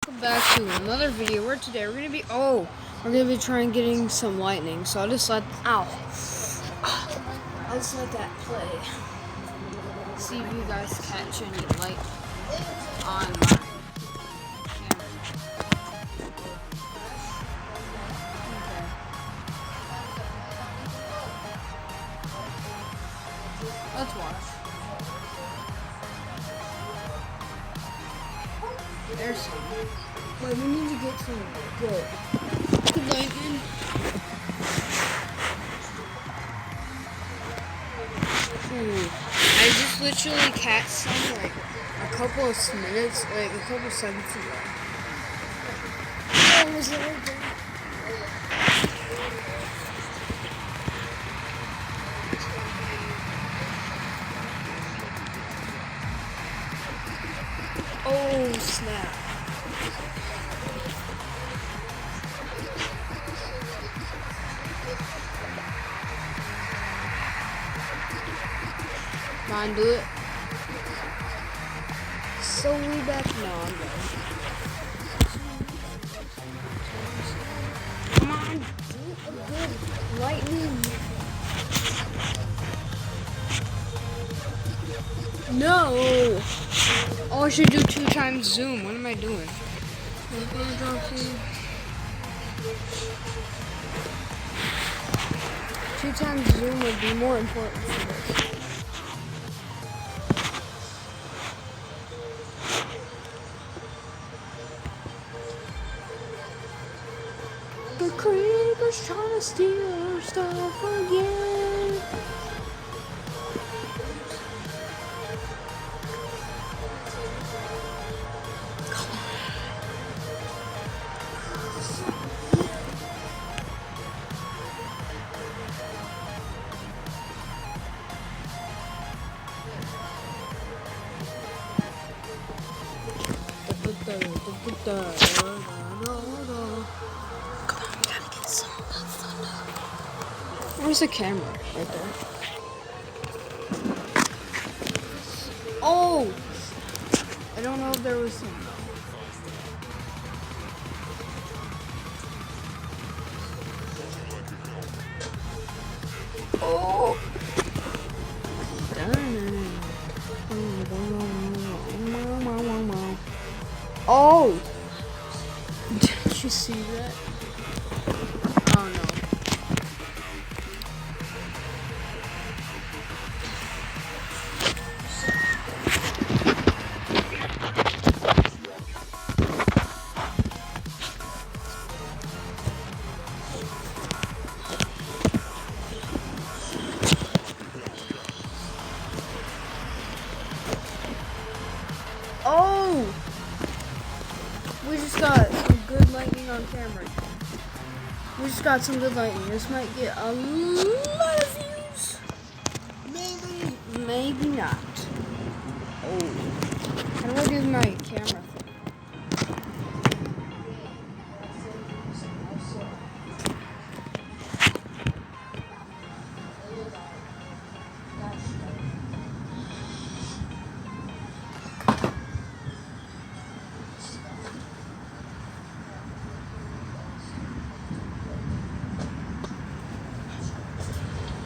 welcome back to another video where today we're gonna be trying getting some lightning. So I'll just let I'll just let that play. See if you guys catch any light on my camera. Okay. Let's watch. There's some. Wait, we need to get some good lightning. Ooh, I just literally caught some like a couple of minutes, like a couple seconds ago. Oh, was it right there? Oh, snap. Come on, do it. So we back now. Come on, do a good lightning. No. Oh, I should do 2 times zoom. What am I doing? 2 times zoom would be more important for this. The creeper's trying to steal our stuff again. Where's the camera? Right there. Oh! I don't know if there was some. Oh! Oh! Did you see that? Oh no. Oh! We just got some good lightning on camera. We just got some good lightning. This might get a lot of views. Maybe not. Oh. How do I do my camera thing?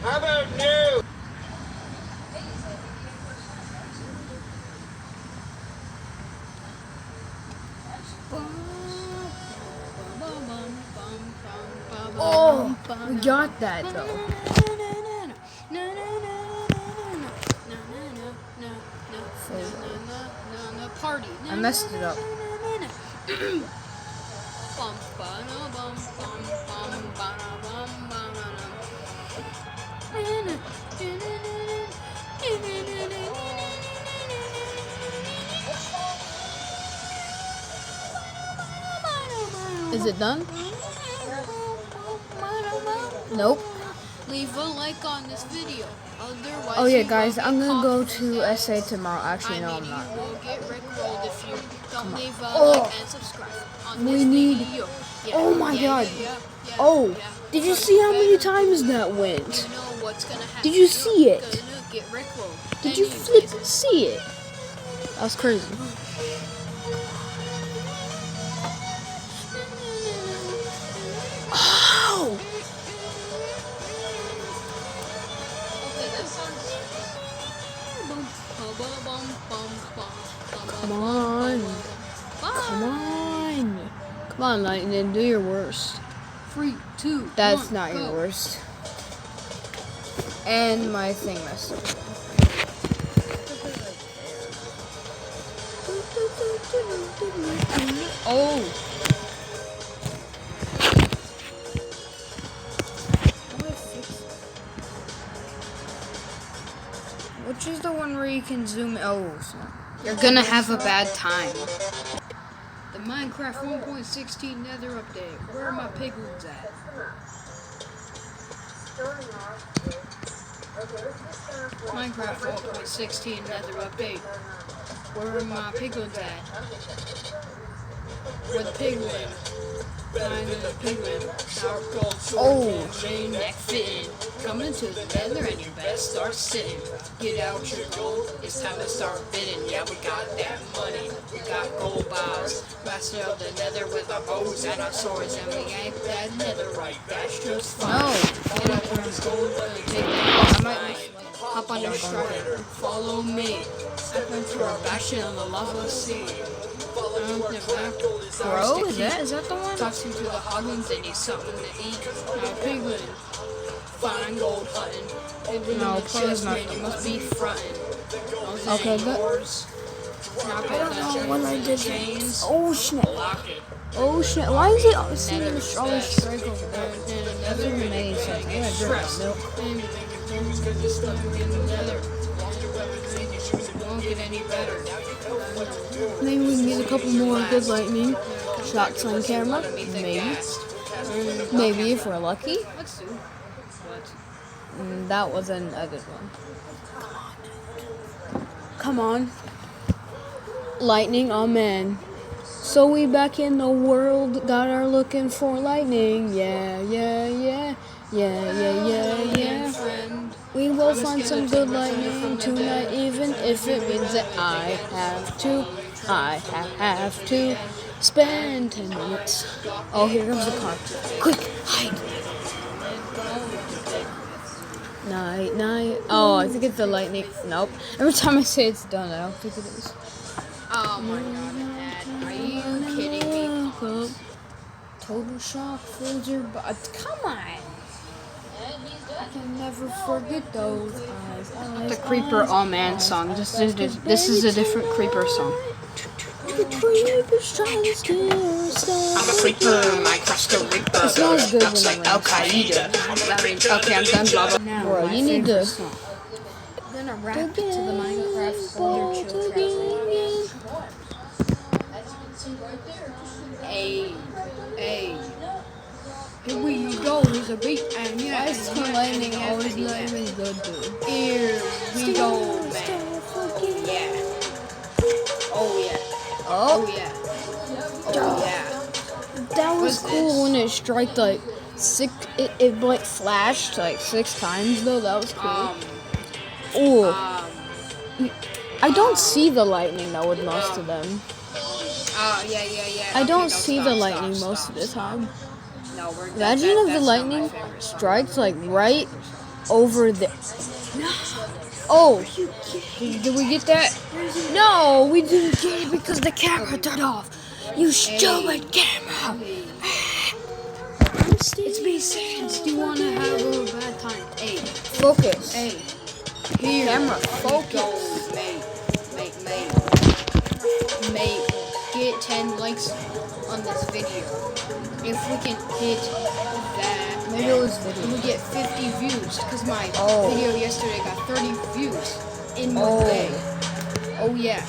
How about new? Oh, we got that though. Party. I messed it up. Is it done? Nope. Leave a like on this video. Otherwise, oh yeah, guys, I'm gonna go to SA tomorrow. Actually, no, I'm not. You will get rickrolled if you don't leave a Oh. like and subscribe on We this need- video. Oh my God. Oh, did you see how many times that went? You know what's gonna happen. Did you see it? You're gonna get rickrolled. Did you Anyways. see it? That was crazy. Come on. Come on, Lightning, do your worst. 3, 2, That's 1, not go. your worst. And my thing messed up. Oh. Which is the one where you can zoom? Oh, snap. You're gonna have a bad time. The Minecraft 1.16 Nether update. Where are my piglins at? Minecraft 1.16 Nether update. Where are my piglins at? Where the piglin? Find the piglin. Dark gold sword. Rain neck fitting. Coming to the nether and you better start sitting. Get out your gold. It's time to start bidding. Yeah, we got that money. We got gold bars. Master of the nether with our bows and our swords. And we ain't that netherite. That's just fine. No. Get up on this gold. Take that hop on your strider. Follow me. Step into our bastion on the lava sea. Bro, is that the one? Talks you to the hoglins, they need something to eat. Now piglin, find gold hunting. No, Chest, not man, you must be frontin'. Okay, but- Now I don't know what I did. chains, Oh, snap. lock it. Oh, snap. Why is it seeing Nether the is strongest best. strike over there? And That's another amazing. I'm gonna drink stress. that milk. Won't get any better. Maybe we can get a couple more good lightning shots on camera. Maybe. Maybe if we're lucky. Let's do. What? That wasn't a good one. Come on. Lightning, amen. So we back in the world, got our looking for lightning. Yeah, yeah, yeah. Yeah, yeah, yeah, yeah. Friend. We will find some good lightning tonight, even if it means that I have to spend 10 minutes. Oh, here comes the car. Quick, hide. Night, night. Oh, I think it's the lightning. Nope. Every time I say it's done, I don't think it is. Oh my god, Dad. Are you kidding me? Total shock fills your body. Come on. I can never forget those eyes. The Creeper All Man song. This is a different Creeper song. The creepers trying to steal our I'm a stuff. creeper, Minecraft's the reaper. It's not as good Looks when like it Al rains. Qaeda. Okay, I'm done, blah, blah. Bro, you need to. Then a rap to the Minecraft older children. Hey, hey. Here we go, here's a beat, and yeah. Why is Twin Lightning always not even good, dude? Here we go, man. Yeah. Oh yeah. Oh Oh, yeah. Oh yeah. that was What's cool this? when it striked like six. It like flashed like 6 times though. That was cool. Oh, I don't see the lightning though with most of them. Yeah. I Okay, don't no, see stop, the stop, lightning stop, most of the stop. time. No, we're Imagine if the that's not my lightning favorite song. strikes like right over there. Oh, did we get that? No, we didn't get it because the camera turned off. You stupid camera. It's been seconds. Do you want to have a bad time? Hey, Focus. hey. Here. Camera, we focus. go, mate. Get 10 likes on this video. If we can hit that, Maybe it was video. and we get 50 views, because my Oh. video yesterday got 30 views in one Oh. day. Oh yeah.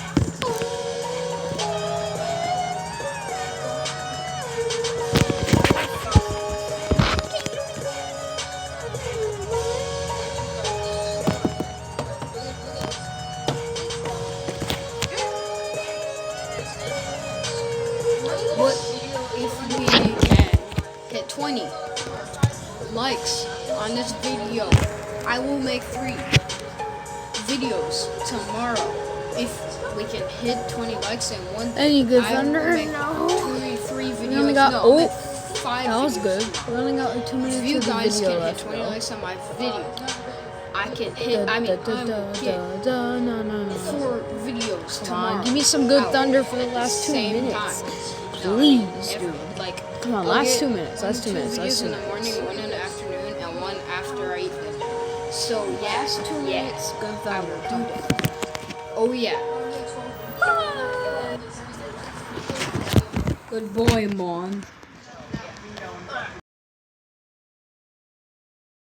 What if we can hit 20 likes on this video? I will make 3 videos tomorrow. If we can hit 20 likes in one day, Any good I will thunder? make No. 3 videos. We only got no, oh, make 5 that was videos good. tomorrow. We only got like 2 minutes If you of the guys video can hit left. 20 though. likes on my video, I I can hit. I mean, I'm get No. 4 videos Come tomorrow. on, give me some good out thunder for the at last 2 same minutes. time. Please, Every- dude. Like, Come on, I'll last get 2 minutes. Last 2 2 minutes. Last videos 2 in the morning, minutes. 1 in the afternoon, and 1 after I eat dinner. So Last 2 minutes. Good I thunder. will do that. Oh yeah. Good boy, Mon.